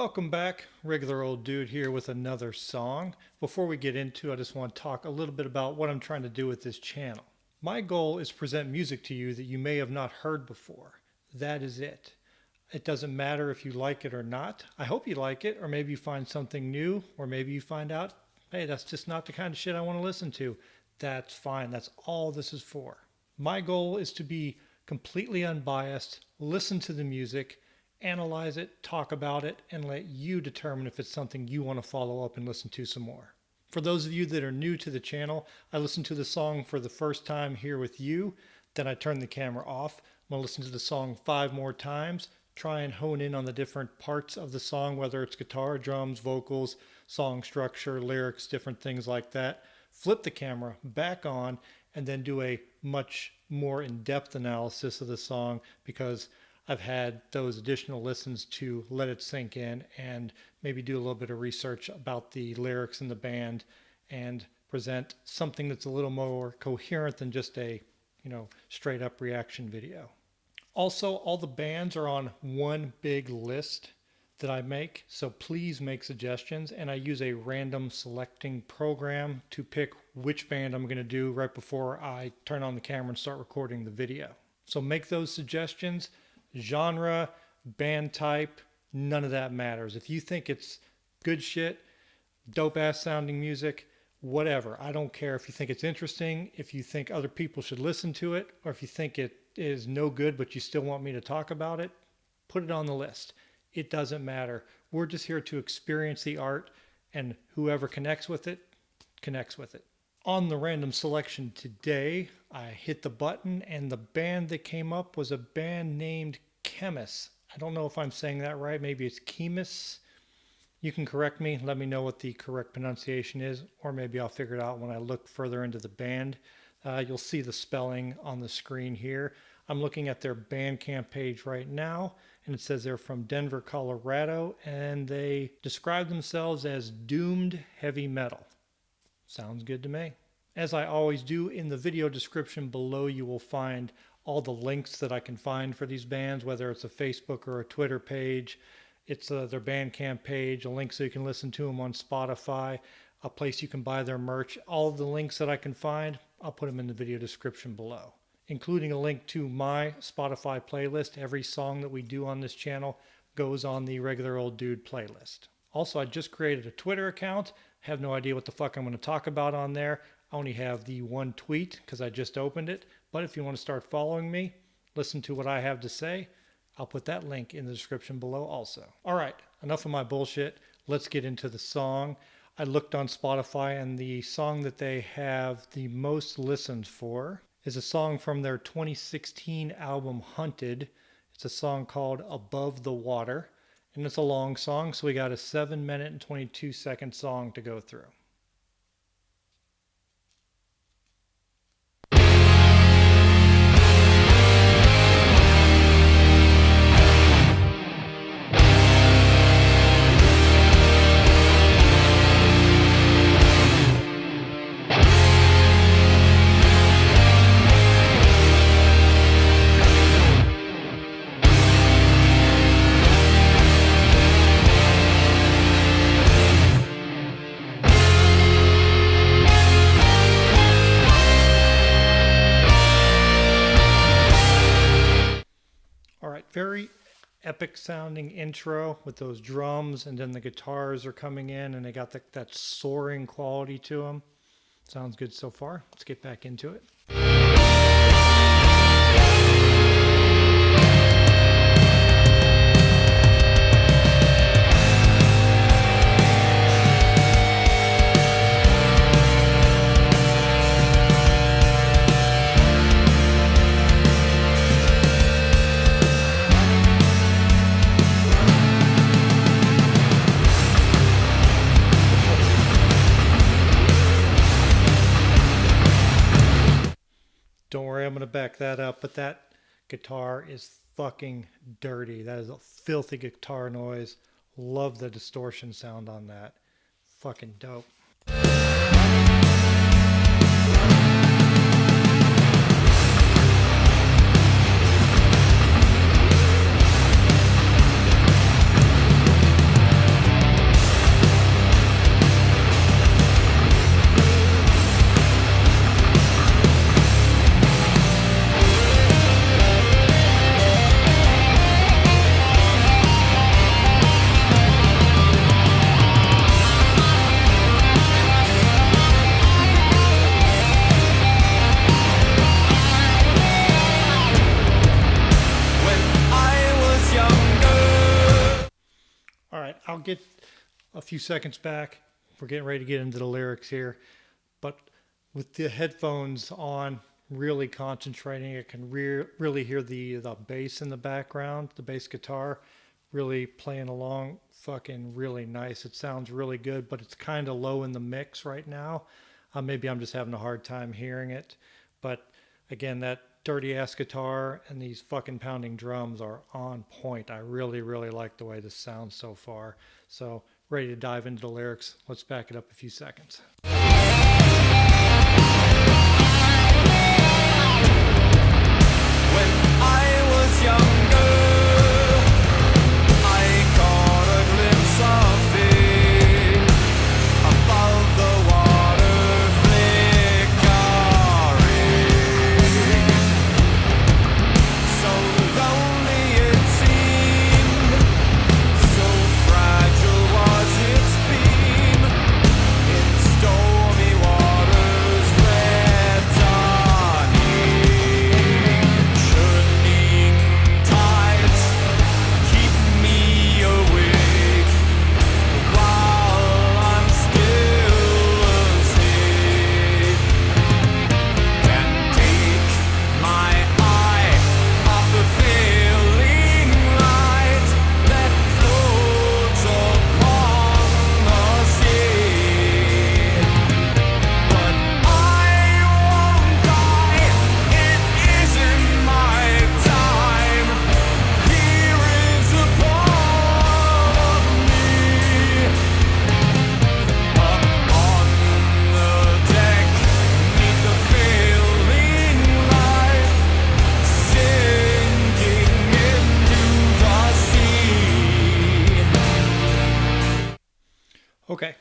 Welcome back, regular old dude here with another song. Before we get into it, I just want to talk a little bit about what I'm trying to do with this channel. My goal is to present music to you that you may have not heard before. That is it. It doesn't matter if you like it or not. I hope you like it, or maybe you find something new, or maybe you find out, hey, that's just not the kind of shit I want to listen to. That's fine. That's all this is for. My goal is to be completely unbiased, listen to the music, analyze it, talk about it, and let you determine if it's something you want to follow up and listen to some more. For those of you that are new to the channel, I listen to the song for the first time here with you, then I turn the camera off. I'm going to listen to the song 5 more times, try and hone in on the different parts of the song, whether it's guitar, drums, vocals, song structure, lyrics, different things like that. Flip the camera back on and then do a much more in-depth analysis of the song, because I've had those additional listens to let it sink in and maybe do a little bit of research about the lyrics and the band and present something that's a little more coherent than just a, straight up reaction video. Also, all the bands are on one big list that I make, so please make suggestions, and I use a random selecting program to pick which band I'm going to do right before I turn on the camera and start recording the video. So make those suggestions. Genre, band type, none of that matters. If you think it's good shit, dope ass sounding music, whatever, I don't care. If you think it's interesting, if you think other people should listen to it, or if you think it is no good but you still want me to talk about it, put it on the list. It doesn't matter. We're just here to experience the art, and whoever connects with it, connects with it. On the random selection today, I hit the button and the band that came up was a band named Khemmis. I don't know if I'm saying that right. Maybe it's Khemmis. You can correct me. Let me know what the correct pronunciation is, or maybe I'll figure it out when I look further into the band. You'll see the spelling on the screen here. I'm looking at their Bandcamp page right now, and it says they're from Denver, Colorado, and they describe themselves as doomed heavy metal. Sounds good to me. As I always do, in the video description below you will find all the links that I can find for these bands, whether it's a Facebook or a Twitter page. It's their Bandcamp page, a link so you can listen to them on Spotify, a place you can buy their merch. All of the links that I can find, I'll put them in the video description below, including a link to my Spotify playlist. Every song that we do on this channel goes on the regular old dude playlist. Also, I just created a Twitter account. Have no idea what the fuck I'm going to talk about on there. I only have the one tweet because I just opened it. But if you want to start following me, listen to what I have to say, I'll put that link in the description below also. All right, enough of my bullshit. Let's get into the song. I looked on Spotify, and the song that they have the most listens for is a song from their 2016 album Hunted. It's a song called Above the Water. And it's a long song, so we got a 7-minute and 22-second song to go through. Very epic sounding intro with those drums, and then the guitars are coming in and they got that soaring quality to them. Sounds good so far. Let's get back into it. Don't worry, I'm going to back that up, but that guitar is fucking dirty. That is a filthy guitar noise. Love the distortion sound on that. Fucking dope. right, I'll get a few seconds back. We're getting ready to get into the lyrics here. But with the headphones on, really concentrating, I can really hear the bass in the background, the bass guitar really playing along, fucking really nice. It sounds really good, but it's kind of low in the mix right now. Maybe I'm just having a hard time hearing it. But again, that dirty ass guitar and these fucking pounding drums are on point. I really, really like the way this sounds so far. So ready to dive into the lyrics. Let's back it up a few seconds. When I was younger, I caught a glimpse of it above the water flickering. So lonely it seemed, so fragile was its beam, in stormy waters red dawning. Churning tides keep me awake while I'm still asleep. Can't take my eye off the failing light that floats upon the sea. But I won't die, it isn't my time. Here is a part of me. Up on the deck, neath the failing light, sinking into the sea. Okay,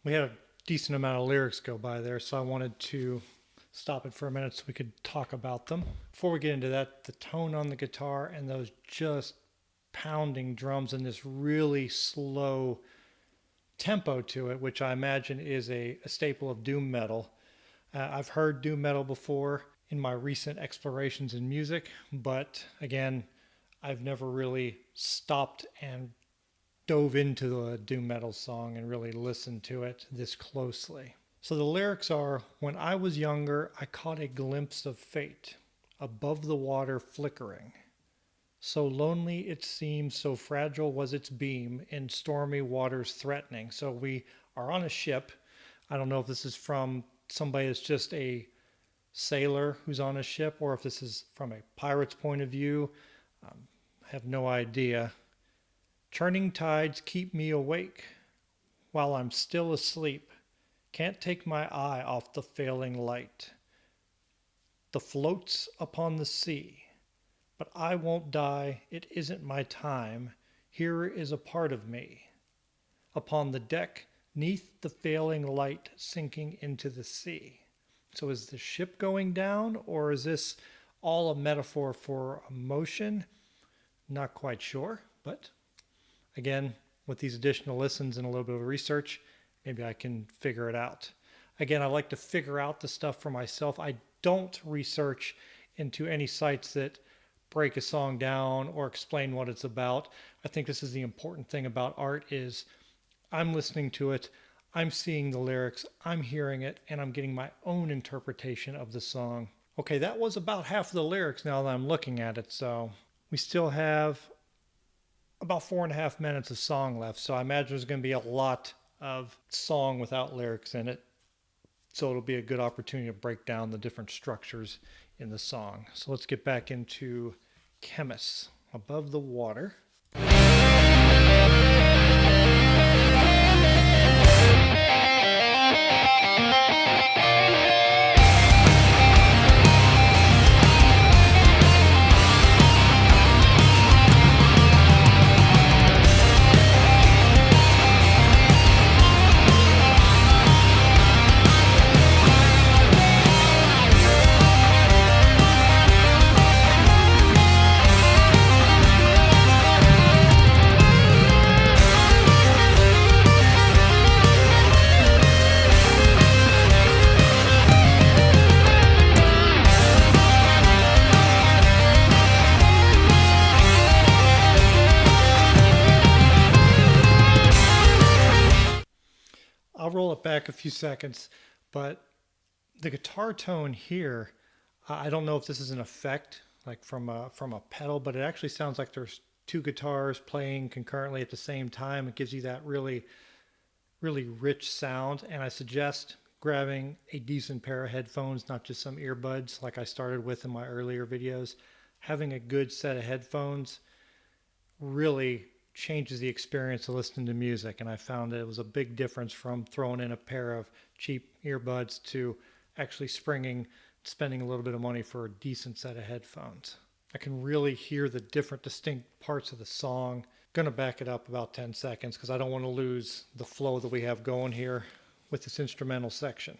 we had a decent amount of lyrics go by there, so I wanted to stop it for a minute so we could talk about them. Before we get into that, the tone on the guitar and those just pounding drums and this really slow tempo to it, which I imagine is a staple of doom metal. I've heard doom metal before in my recent explorations in music, but again, I've never really stopped and dove into a doom metal song and really listened to it this closely. So the lyrics are, when I was younger, I caught a glimpse of fate, above the water flickering. So lonely it seemed, so fragile was its beam, in stormy waters threatening. So we are on a ship. I don't know if this is from somebody that's just a sailor who's on a ship, or if this is from a pirate's point of view. I have no idea. Churning tides keep me awake while I'm still asleep. Can't take my eye off the failing light. The floats upon the sea. But I won't die, it isn't my time. Here is a part of me. Upon the deck, neath the failing light, sinking into the sea. So is the ship going down, or is this all a metaphor for emotion? Not quite sure, but again, with these additional listens and a little bit of research, maybe I can figure it out. Again, I like to figure out the stuff for myself. I don't research into any sites that break a song down or explain what it's about. I think this is the important thing about art is I'm listening to it, I'm seeing the lyrics, I'm hearing it, and I'm getting my own interpretation of the song. Okay, that was about half of the lyrics now that I'm looking at it, so we still have about 4.5 minutes of song left, so I imagine there's going to be a lot of song without lyrics in it, so it'll be a good opportunity to break down the different structures in the song. So let's get back into Khemmis, Above the Water. roll it back a few seconds, but the guitar tone here, I don't know if this is an effect like from a pedal, but it actually sounds like there's two guitars playing concurrently at the same time. It gives you that really, really rich sound, and I suggest grabbing a decent pair of headphones, not just some earbuds like I started with in my earlier videos. Having a good set of headphones really changes the experience of listening to music, and I found that it was a big difference from throwing in a pair of cheap earbuds to actually spending a little bit of money for a decent set of headphones. I can really hear the different distinct parts of the song. Gonna back it up about 10 seconds because I don't want to lose the flow that we have going here with this instrumental section.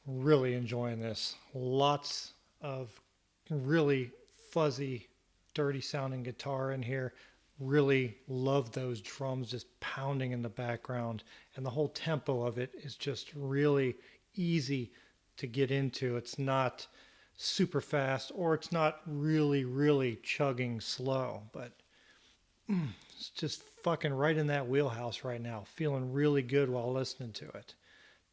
Really enjoying this. Lots of really fuzzy, dirty sounding guitar in here. Really love those drums just pounding in the background, and the whole tempo of it is just really easy to get into. It's not super fast, or it's not really chugging slow, but it's just fucking right in that wheelhouse right now. Feeling really good while listening to it.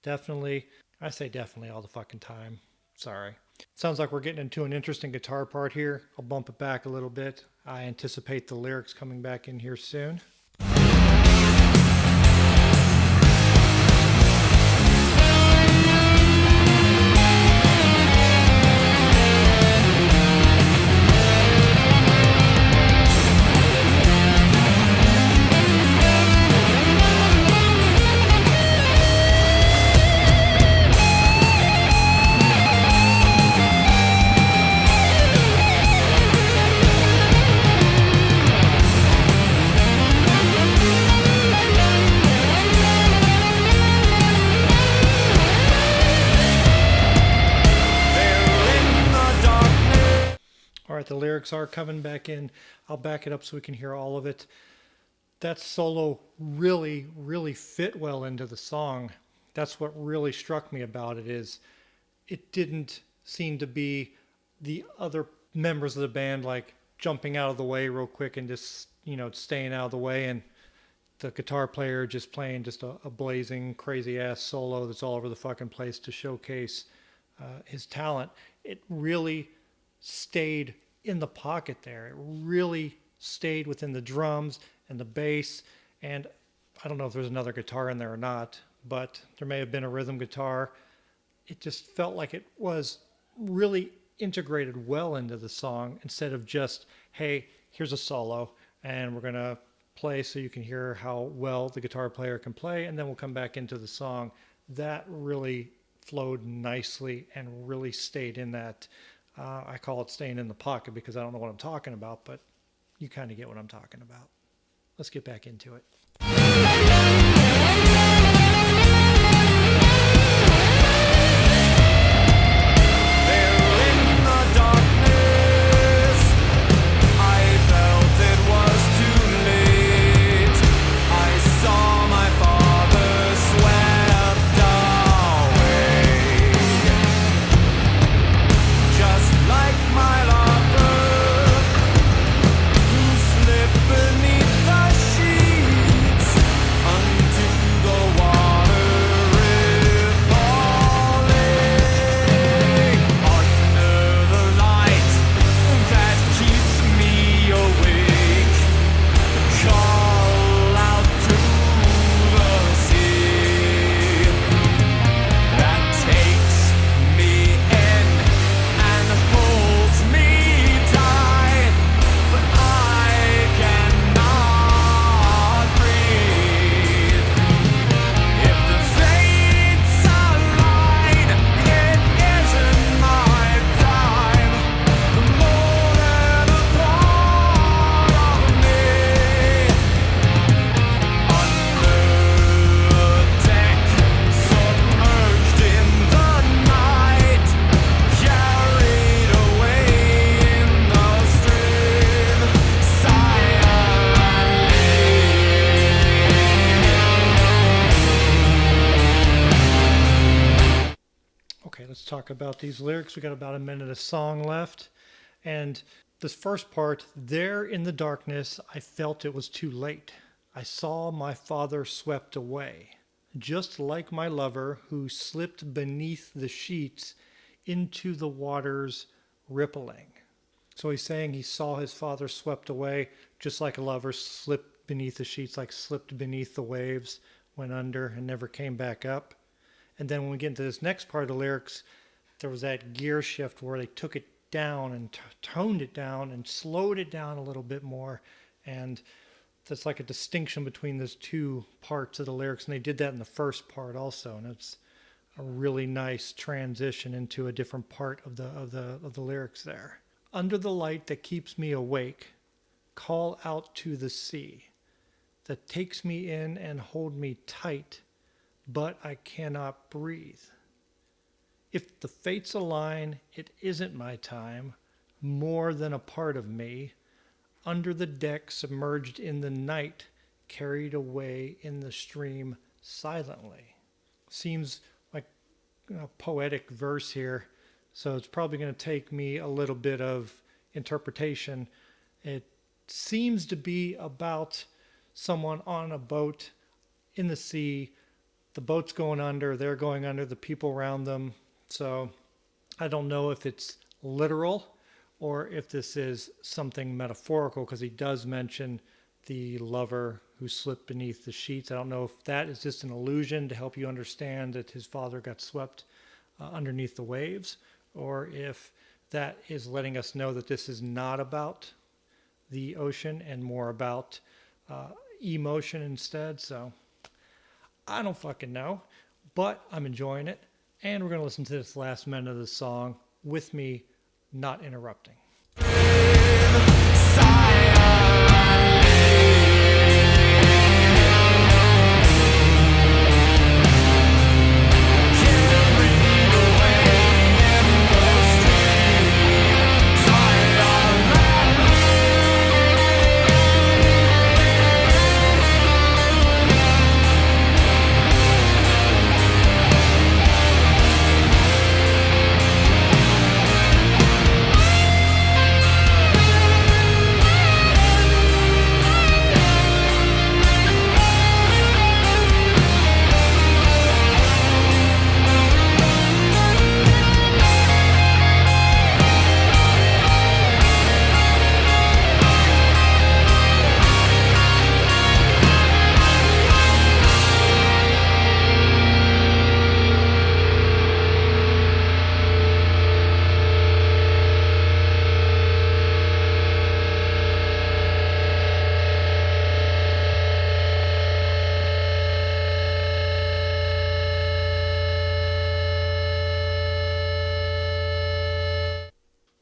Definitely, I say definitely all the fucking time. Sorry. Sounds like we're getting into an interesting guitar part here. I'll bump it back a little bit. I anticipate the lyrics coming back in here soon. The lyrics are coming back in. I'll back it up so we can hear all of it. That solo really fit well into the song. That's what really struck me about it, is it didn't seem to be the other members of the band like jumping out of the way real quick and just, staying out of the way, and the guitar player just playing just a blazing crazy ass solo that's all over the fucking place to showcase his talent. It really stayed in the pocket there. It really stayed within the drums and the bass, and I don't know if there's another guitar in there or not, but there may have been a rhythm guitar. It just felt like it was really integrated well into the song, instead of just, hey, here's a solo and we're gonna play so you can hear how well the guitar player can play, and then we'll come back into the song. That really flowed nicely and really stayed in that I call it staying in the pocket because I don't know what I'm talking about, but you kind of get what I'm talking about. Let's get back into it. Beneath the sheet Okay, let's talk about these lyrics. We got about a minute of song left. And this first part, there in the darkness, I felt it was too late. I saw my father swept away, just like my lover who slipped beneath the sheets into the waters rippling. So he's saying he saw his father swept away, just like a lover slipped beneath the sheets, like slipped beneath the waves, went under and never came back up. And then when we get into this next part of the lyrics, there was that gear shift where they took it down and toned it down and slowed it down a little bit more. And that's like a distinction between those two parts of the lyrics. And they did that in the first part also. And it's a really nice transition into a different part of the lyrics there. Under the light that keeps me awake, call out to the sea that takes me in and hold me tight, but I cannot breathe. If the fates align, it isn't my time, more than a part of me, under the deck submerged in the night, carried away in the stream silently. Seems like a poetic verse here, so it's probably going to take me a little bit of interpretation. It seems to be about someone on a boat in the sea. The boat's going under, they're going under, the people around them. So I don't know if it's literal or if this is something metaphorical, because he does mention the lover who slipped beneath the sheets. I don't know if that is just an illusion to help you understand that his father got swept underneath the waves, or if that is letting us know that this is not about the ocean and more about emotion instead. So I don't fucking know, but I'm enjoying it. And we're going to listen to this last minute of the song with me not interrupting.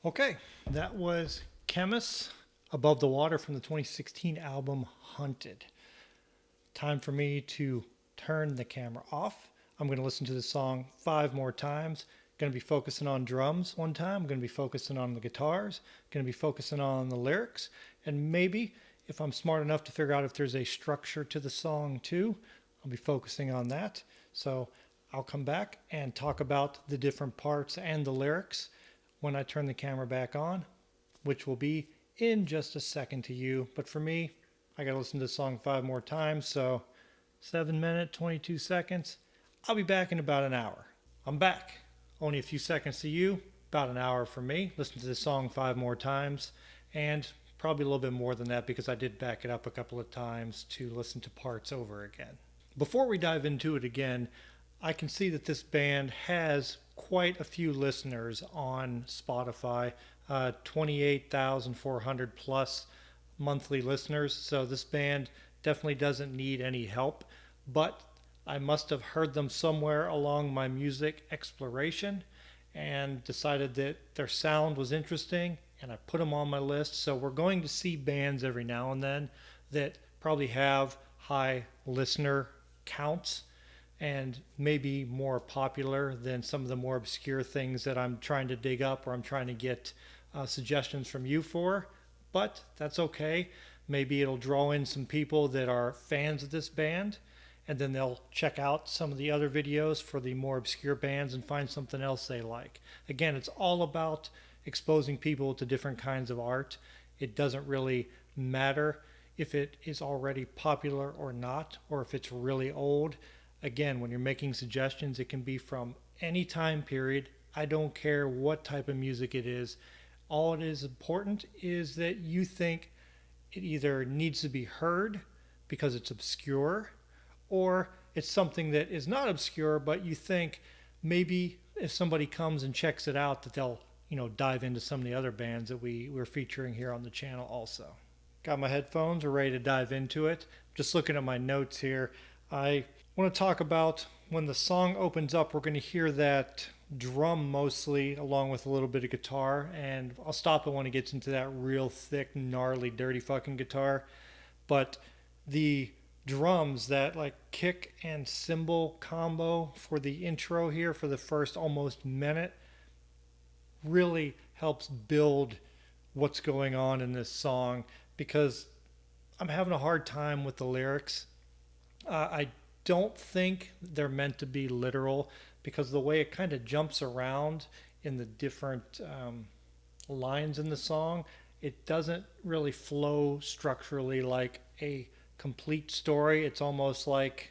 Okay, that was Khemmis, Above the Water, from the 2016 album Hunted. Time for me to turn the camera off. I'm going to listen to the song 5 more times. Going to be focusing on drums one time. I'm going to be focusing on the guitars. Going to be focusing on the lyrics. And maybe, if I'm smart enough to figure out if there's a structure to the song too, I'll be focusing on that. So I'll come back and talk about the different parts and the lyrics when I turn the camera back on, which will be in just a second to you. But for me, I got to listen to the song 5 more times. So 7 minutes, 22 seconds. I'll be back in about an hour. I'm back. Only a few seconds to you, about an hour for me. Listen to the song 5 more times, and probably a little bit more than that because I did back it up a couple of times to listen to parts over again. Before we dive into it again, I can see that this band has quite a few listeners on Spotify, 28,400 plus monthly listeners. So this band definitely doesn't need any help, but I must have heard them somewhere along my music exploration and decided that their sound was interesting, and I put them on my list. So we're going to see bands every now and then that probably have high listener counts and maybe more popular than some of the more obscure things that I'm trying to dig up or I'm trying to get suggestions from you for. But that's okay. Maybe it'll draw in some people that are fans of this band, and then they'll check out some of the other videos for the more obscure bands and find something else they like. Again, it's all about exposing people to different kinds of art. It doesn't really matter if it is already popular or not, or if it's really old. Again, when you're making suggestions, it can be from any time period. I don't care what type of music it is. All it is important is that you think it either needs to be heard because it's obscure, or it's something that is not obscure, but you think maybe if somebody comes and checks it out that they'll, dive into some of the other bands that we're featuring here on the channel also. Got my headphones, we're ready to dive into it. Just looking at my notes here, I want to talk about when the song opens up, we're going to hear that drum mostly, along with a little bit of guitar, and I'll stop it when it gets into that real thick, gnarly, dirty fucking guitar. But the drums, that like kick and cymbal combo for the intro here for the first almost minute, really helps build what's going on in this song, because I'm having a hard time with the lyrics. I don't think they're meant to be literal, because the way it kind of jumps around in the different lines in the song, it doesn't really flow structurally like a complete story. It's almost like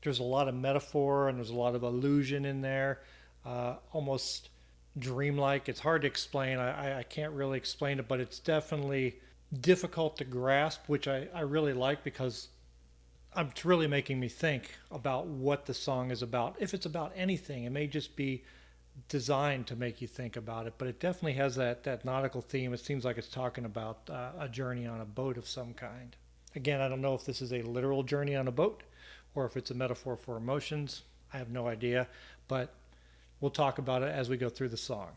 there's a lot of metaphor and there's a lot of allusion in there, almost dreamlike. It's hard to explain. I can't really explain it, but it's definitely difficult to grasp, which I really like, because it's really making me think about what the song is about. If it's about anything, it may just be designed to make you think about it, but it definitely has that nautical theme. It seems like it's talking about a journey on a boat of some kind. Again, I don't know if this is a literal journey on a boat or if it's a metaphor for emotions. I have no idea, but we'll talk about it as we go through the song.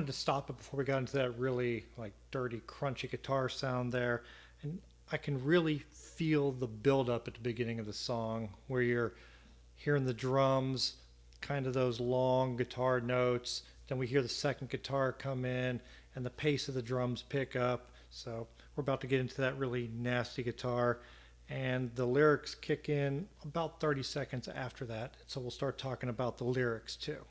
To stop it before we got into that really like dirty, crunchy guitar sound there, and I can really feel the build up at the beginning of the song, where you're hearing the drums, kind of those long guitar notes, then we hear the second guitar come in and the pace of the drums pick up. So we're about to get into that really nasty guitar, and the lyrics kick in about 30 seconds after that, so we'll start talking about the lyrics too.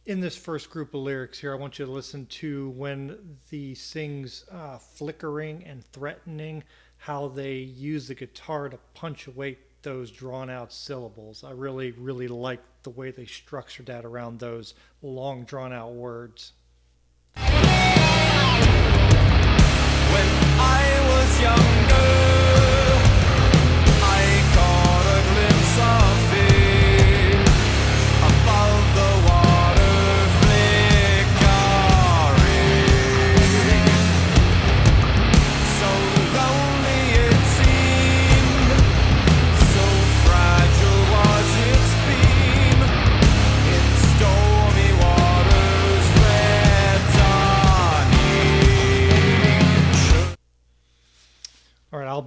In this first group of lyrics here, I want you to listen to when the sings flickering and threatening, how they use the guitar to punctuate those drawn out syllables. I really, really like the way they structured that around those long drawn out words. When I was younger, I caught a glimpse of it above the water flickering. So lonely it seemed, so fragile was its beam, in stormy waters raging.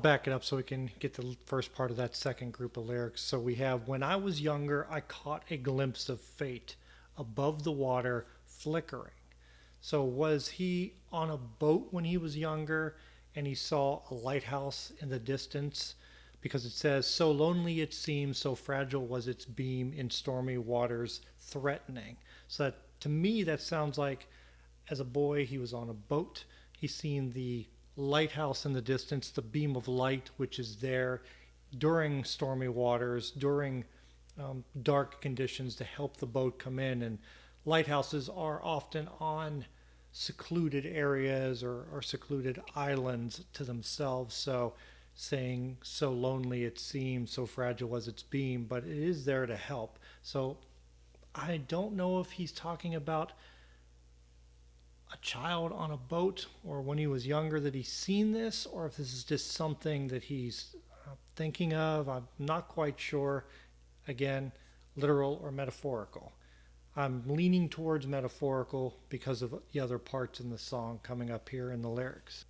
back it up so we can get the first part of that second group of lyrics. So we have, when I was younger, I caught a glimpse of fate above the water flickering. So was he on a boat when he was younger and he saw a lighthouse in the distance? Because it says, so lonely it seemed, so fragile was its beam in stormy waters threatening. So that, to me, that sounds like as a boy he was on a boat. He's seen the lighthouse in the distance, the beam of light which is there during stormy waters, during dark conditions to help the boat come in. And lighthouses are often on secluded areas or secluded islands to themselves. So saying so lonely it seemed, so fragile was its beam, but it is there to help. So I don't know if he's talking about a child on a boat or when he was younger that he's seen this, or if this is just something that he's thinking of. I'm not quite sure. Again, literal or metaphorical. I'm leaning towards metaphorical because of the other parts in the song coming up here in the lyrics.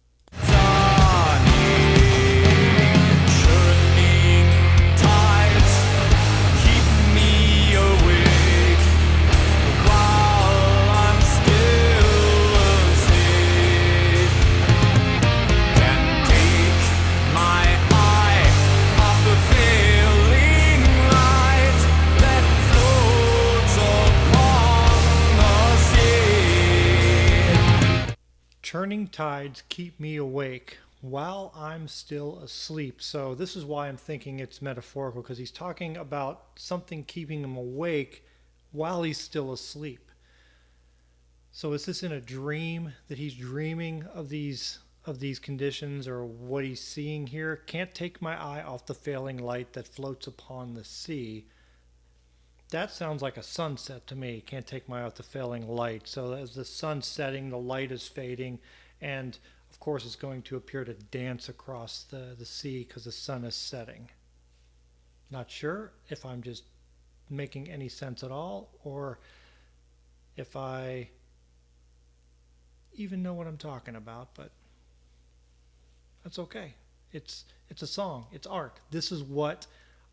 Churning tides keep me awake while I'm still asleep. So this is why I'm thinking it's metaphorical, because he's talking about something keeping him awake while he's still asleep. So is this in a dream that he's dreaming of these conditions, or what he's seeing here? Can't take my eye off the failing light that floats upon the sea. That sounds like a sunset to me. Can't take my eye off the failing light. So as the sun's setting, the light is fading, and of course it's going to appear to dance across the sea because the sun is setting. Not sure if I'm just making any sense at all, or if I even know what I'm talking about, but that's okay. It's a song. It's art. This is what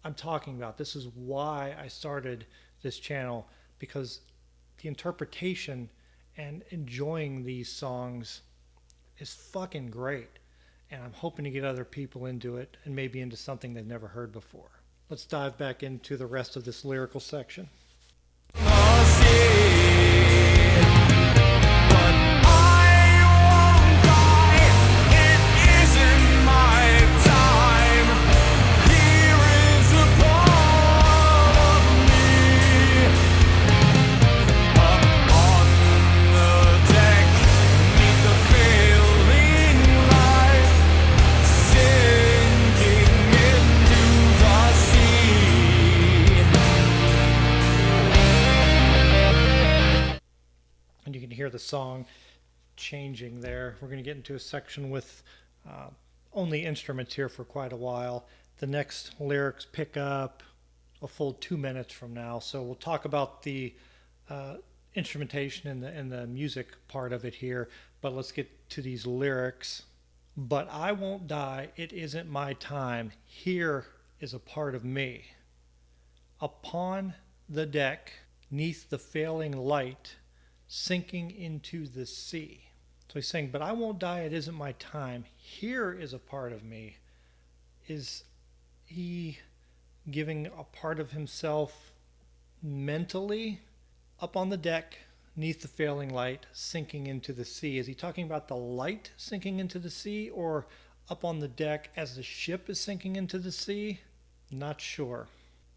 I'm talking about. This is why I started this channel, because the interpretation and enjoying these songs is fucking great. And I'm hoping to get other people into it and maybe into something they've never heard before. Let's dive back into the rest of this lyrical section. And you can hear the song changing there. We're going to get into a section with only instruments here for quite a while. The next lyrics pick up a full 2 minutes from now. So we'll talk about the instrumentation and the music part of it here. But let's get to these lyrics. But I won't die, it isn't my time. Here is a part of me. Upon the deck, 'neath the failing light, sinking into the sea. So he's saying, but I won't die, it isn't my time. Here is a part of me. Is he giving a part of himself mentally up on the deck, 'neath the failing light, sinking into the sea? Is he talking about the light sinking into the sea, or up on the deck as the ship is sinking into the sea? Not sure.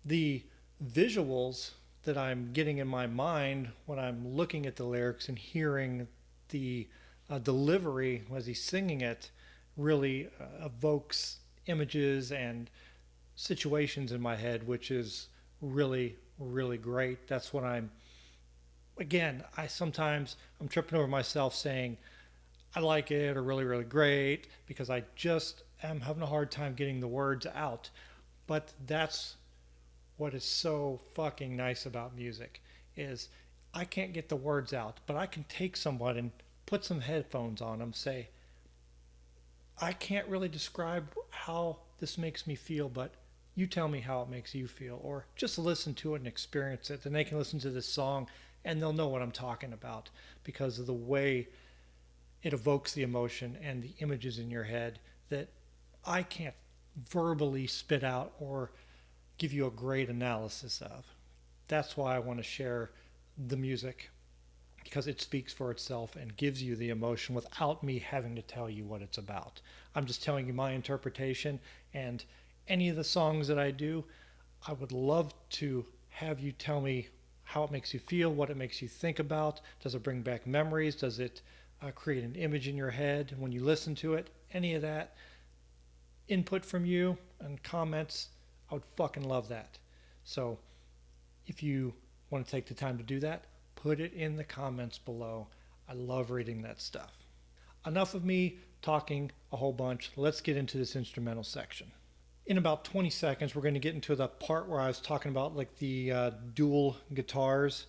The visuals that I'm getting in my mind when I'm looking at the lyrics and hearing the delivery as he's singing it really evokes images and situations in my head, which is really, really great. That's what I'm tripping over myself saying I like it or really, really great, because I just am having a hard time getting the words out. But that's what is so fucking nice about music, is I can't get the words out, but I can take someone and put some headphones on them, say, I can't really describe how this makes me feel, but you tell me how it makes you feel, or just listen to it and experience it. Then they can listen to this song and they'll know what I'm talking about because of the way it evokes the emotion and the images in your head that I can't verbally spit out or give you a great analysis of. That's why I want to share the music, because it speaks for itself and gives you the emotion without me having to tell you what it's about. I'm just telling you my interpretation, and any of the songs that I do, I would love to have you tell me how it makes you feel, what it makes you think about. Does it bring back memories? Does it create an image in your head when you listen to it? Any of that input from you and comments, I would fucking love that. So if you want to take the time to do that, put it in the comments below. I love reading that stuff. Enough of me talking a whole bunch. Let's get into this instrumental section. In about 20 seconds, we're going to get into the part where I was talking about like the dual guitars.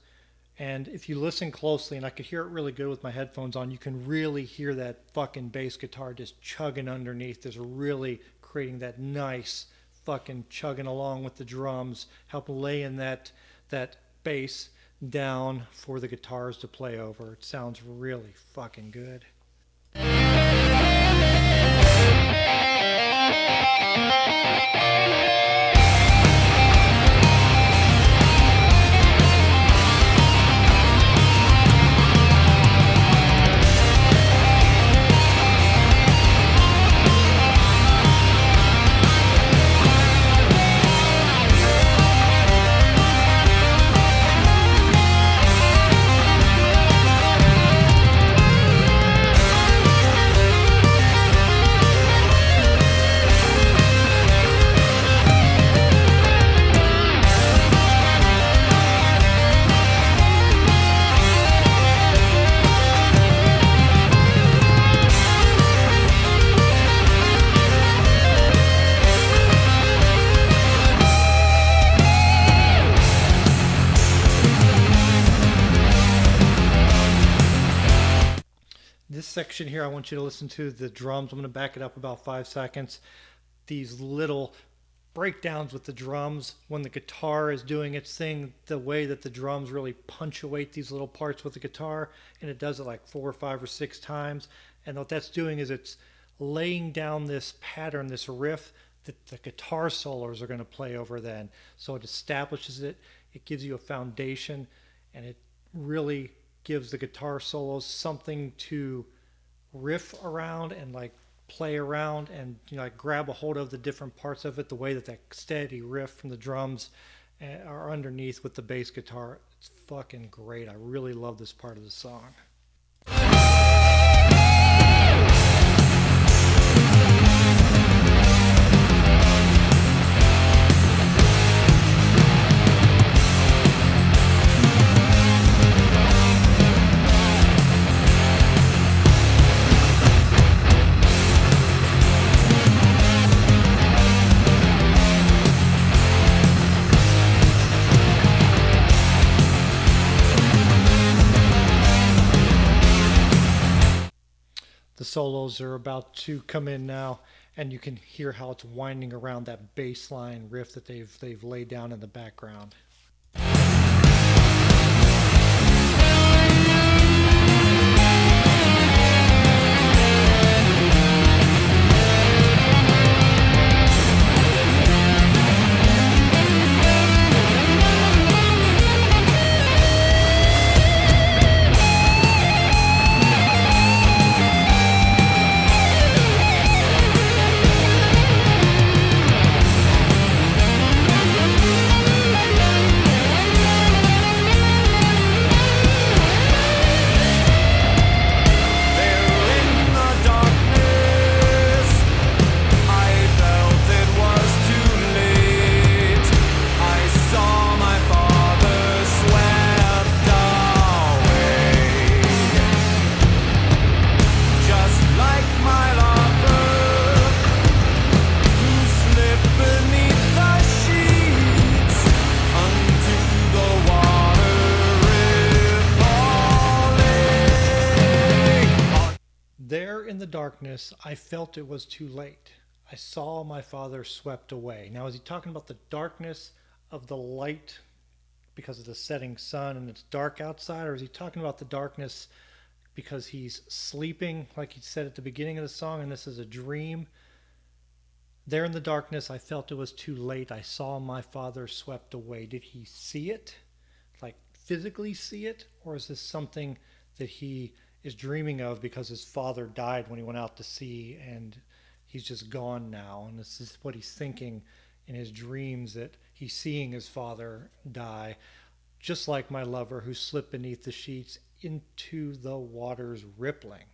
And if you listen closely, and I could hear it really good with my headphones on, you can really hear that fucking bass guitar just chugging underneath. There's really creating that nice fucking chugging along with the drums, help laying that bass down for the guitars to play over. It sounds really fucking good. This section here, I want you to listen to the drums. I'm going to back it up about 5 seconds. These little breakdowns with the drums when the guitar is doing its thing, the way that the drums really punctuate these little parts with the guitar, and it does it like 4 or 5 or 6 times. And what that's doing is it's laying down this pattern, this riff that the guitar solos are going to play over then. So it establishes it, it gives you a foundation, and it really gives the guitar solos something to riff around and like play around and, you know, like grab a hold of the different parts of it, the way that that steady riff from the drums are underneath with the bass guitar. It's fucking great. I really love this part of the song. The solos are about to come in now, and you can hear how it's winding around that bass line riff that they've laid down in the background. There in the darkness, I felt it was too late. I saw my father swept away. Now, is he talking about the darkness of the light because of the setting sun and it's dark outside, or is he talking about the darkness because he's sleeping, like he said at the beginning of the song, and this is a dream? There in the darkness, I felt it was too late. I saw my father swept away. Did he see it? Like physically see it? Or is this something that he is dreaming of because his father died when he went out to sea and he's just gone now? And this is what he's thinking in his dreams, that he's seeing his father die, just like my lover who slipped beneath the sheets into the waters rippling.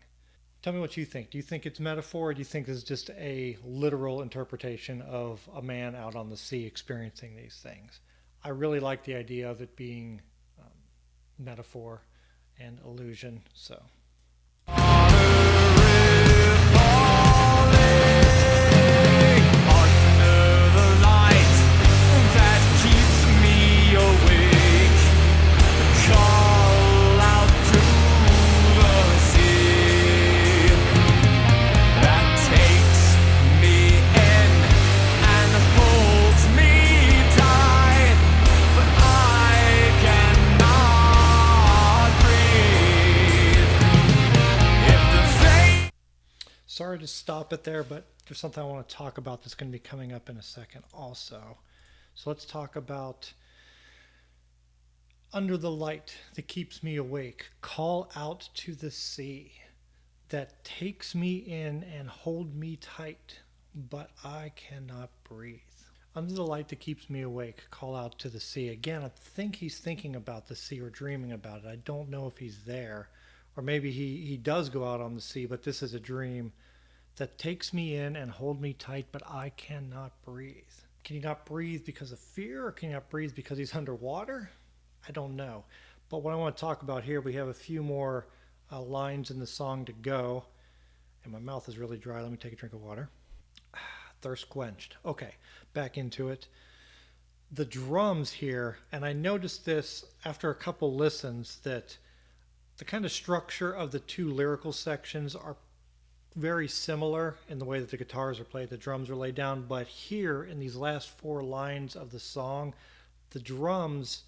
Tell me what you think. Do you think it's metaphor, or do you think this is just a literal interpretation of a man out on the sea experiencing these things? I really like the idea of it being metaphor and illusion. So sorry to stop it there, but there's something I want to talk about that's going to be coming up in a second also. So let's talk about under the light that keeps me awake. Call out to the sea that takes me in and hold me tight, but I cannot breathe. Under the light that keeps me awake, call out to the sea. Again, I think he's thinking about the sea or dreaming about it. I don't know if he's there. Or maybe he does go out on the sea, but this is a dream that takes me in and hold me tight, but I cannot breathe. Can he not breathe because of fear, or can he not breathe because he's underwater? I don't know. But what I want to talk about here, we have a few more lines in the song to go. And my mouth is really dry. Let me take a drink of water. Thirst quenched. Okay, back into it. The drums here, and I noticed this after a couple listens, that the kind of structure of the two lyrical sections are very similar in the way that the guitars are played, the drums are laid down, but here in these last four lines of the song, the drums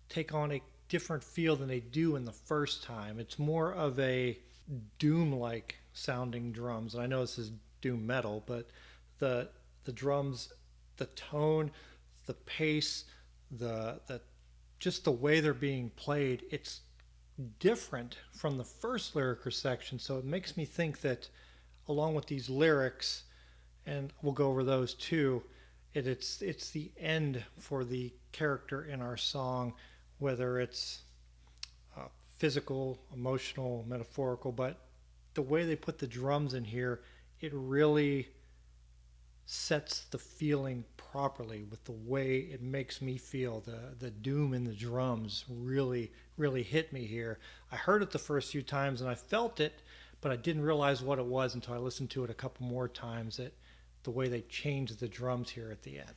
take on a different feel than they do in the first time. It's more of a doom-like sounding drums, and I know this is doom metal, but the drums, the tone, the pace, the just the way they're being played, it's different from the first lyrical section. So it makes me think that along with these lyrics, and we'll go over those too, it's the end for the character in our song, whether it's physical, emotional, metaphorical, but the way they put the drums in here, it really sets the feeling properly with the way it makes me feel. The doom in the drums really hit me here. I heard it the first few times and I felt it, but I didn't realize what it was until I listened to it a couple more times, that the way they changed the drums here at the end.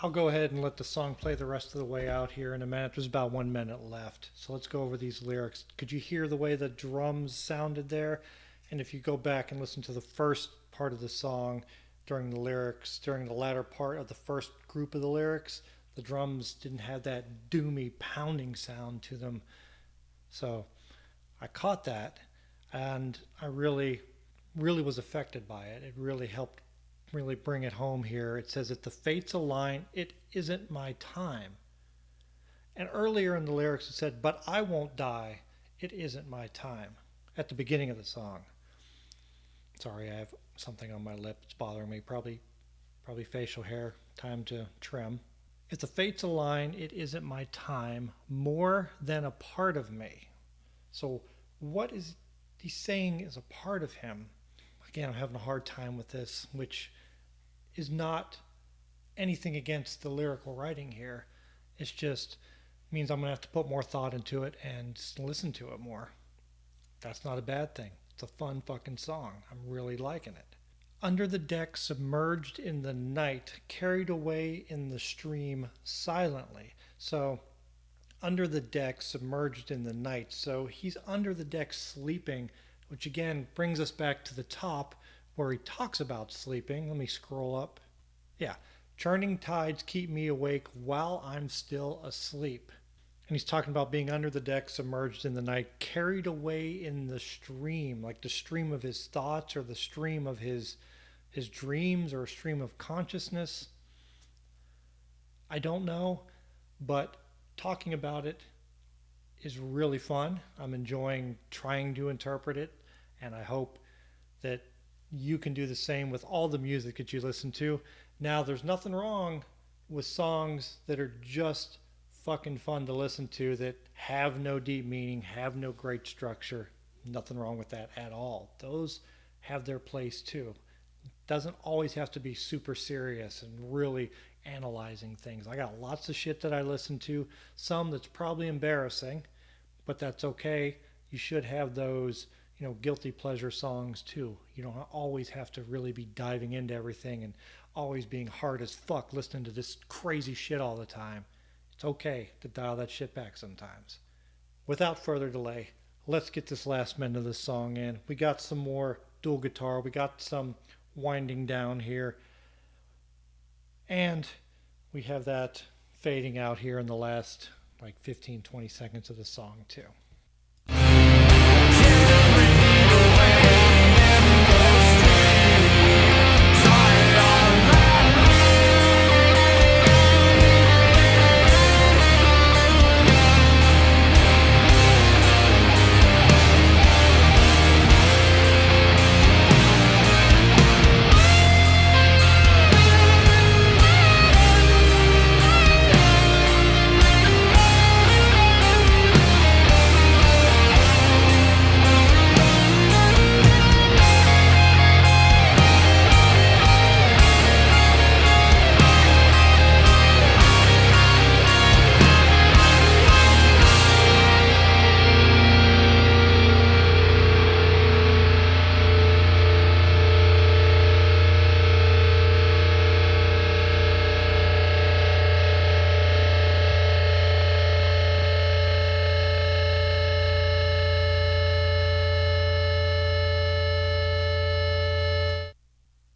I'll go ahead and let the song play the rest of the way out here in a minute. There's about 1 minute left. So let's go over these lyrics. Could you hear the way the drums sounded there? And if you go back and listen to the first part of the song during the lyrics, during the latter part of the first group of the lyrics, the drums didn't have that doomy pounding sound to them. So I caught that, and I really was affected by it. It really helped really bring it home here. It says, if the fates align, it isn't my time. And earlier in the lyrics it said, but I won't die, it isn't my time, at the beginning of the song. Sorry, I have something on my lip. It's bothering me. Probably facial hair. Time to trim. If the fates align, it isn't my time, more than a part of me. So what is he's saying is a part of him. Again, I'm having a hard time with this, which is not anything against the lyrical writing here. It's just means I'm going to have to put more thought into it and just listen to it more. That's not a bad thing. It's a fun fucking song. I'm really liking it. Under the deck, submerged in the night, carried away in the stream silently. So, under the deck, submerged in the night. So, he's under the deck sleeping, which again brings us back to the top where he talks about sleeping. Let me scroll up. Yeah. Churning tides keep me awake while I'm still asleep. And he's talking about being under the deck, submerged in the night, carried away in the stream, like the stream of his thoughts or the stream of his dreams or a stream of consciousness. I don't know, but talking about it is really fun. I'm enjoying trying to interpret it, and I hope that you can do the same with all the music that you listen to. Now, there's nothing wrong with songs that are just fucking fun to listen to that have no deep meaning, have no great structure. Nothing wrong with that at all. Those have their place too. Doesn't always have to be super serious and really analyzing things. I got lots of shit that I listen to, some that's probably embarrassing, but that's okay. You should have those, guilty pleasure songs too. You don't always have to really be diving into everything and always being hard as fuck listening to this crazy shit all the time. It's okay to dial that shit back sometimes. Without further delay, let's get this last minute of this song in. We got some more dual guitar. We got some winding down here. And we have that fading out here in the last 15-20 seconds of the song too.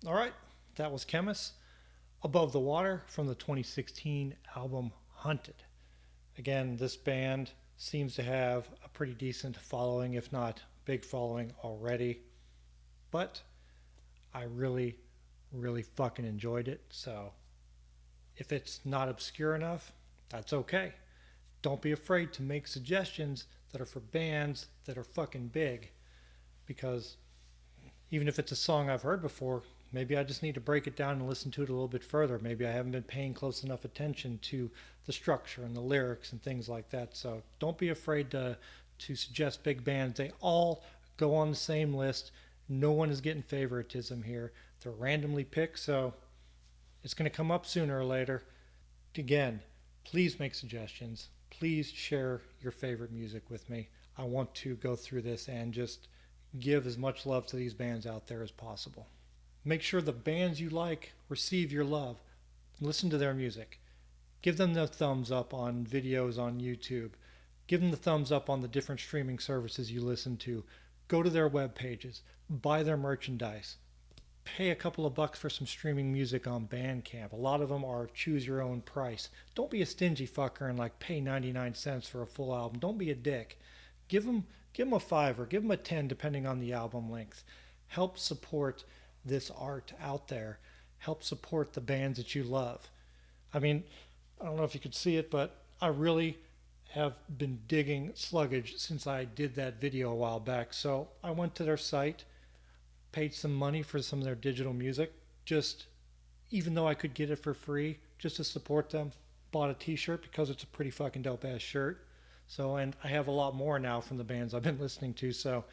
All right, that was Khemmis, Above the Water from the 2016 album Hunted. Again, this band seems to have a pretty decent following, if not big following already. But I really, really fucking enjoyed it. So if it's not obscure enough, that's okay. Don't be afraid to make suggestions that are for bands that are fucking big. Because even if it's a song I've heard before, maybe I just need to break it down and listen to it a little bit further. Maybe I haven't been paying close enough attention to the structure and the lyrics and things like that. So don't be afraid to suggest big bands. They all go on the same list. No one is getting favoritism here. They're randomly picked, so it's going to come up sooner or later. Again, please make suggestions. Please share your favorite music with me. I want to go through this and just give as much love to these bands out there as possible. Make sure the bands you like receive your love. Listen to their music. Give them the thumbs up on videos on YouTube. Give them the thumbs up on the different streaming services you listen to. Go to their web pages. Buy their merchandise. Pay a couple of bucks for some streaming music on Bandcamp. A lot of them are choose your own price. Don't be a stingy fucker and pay 99 cents for a full album. Don't be a dick. Give them a $5 or give them a 10 depending on the album length. Help support this art out there. Help support the bands that you love. I mean, I don't know if you could see it, but I really have been digging Sluggish since I did that video a while back. So I went to their site, paid some money for some of their digital music, just even though I could get it for free, just to support them. Bought a t-shirt because it's a pretty fucking dope ass shirt. So, and I have a lot more now from the bands I've been listening to. So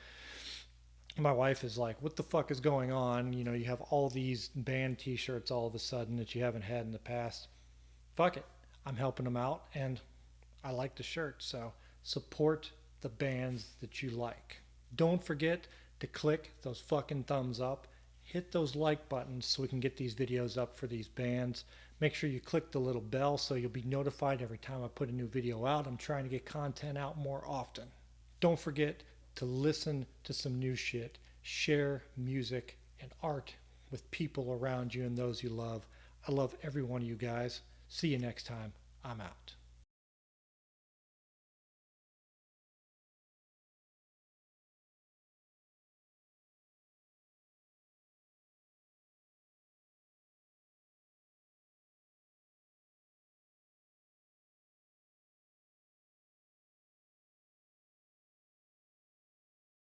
My wife is like, what the fuck is going on? You know, you have all these band t-shirts all of a sudden that you haven't had in the past. Fuck it. I'm helping them out and I like the shirt. So support the bands that you like. Don't forget to click those fucking thumbs up. Hit those like buttons so we can get these videos up for these bands. Make sure you click the little bell so you'll be notified every time I put a new video out. I'm trying to get content out more often. Don't forget to listen to some new shit. Share music and art with people around you and those you love. I love every one of you guys. See you next time. I'm out.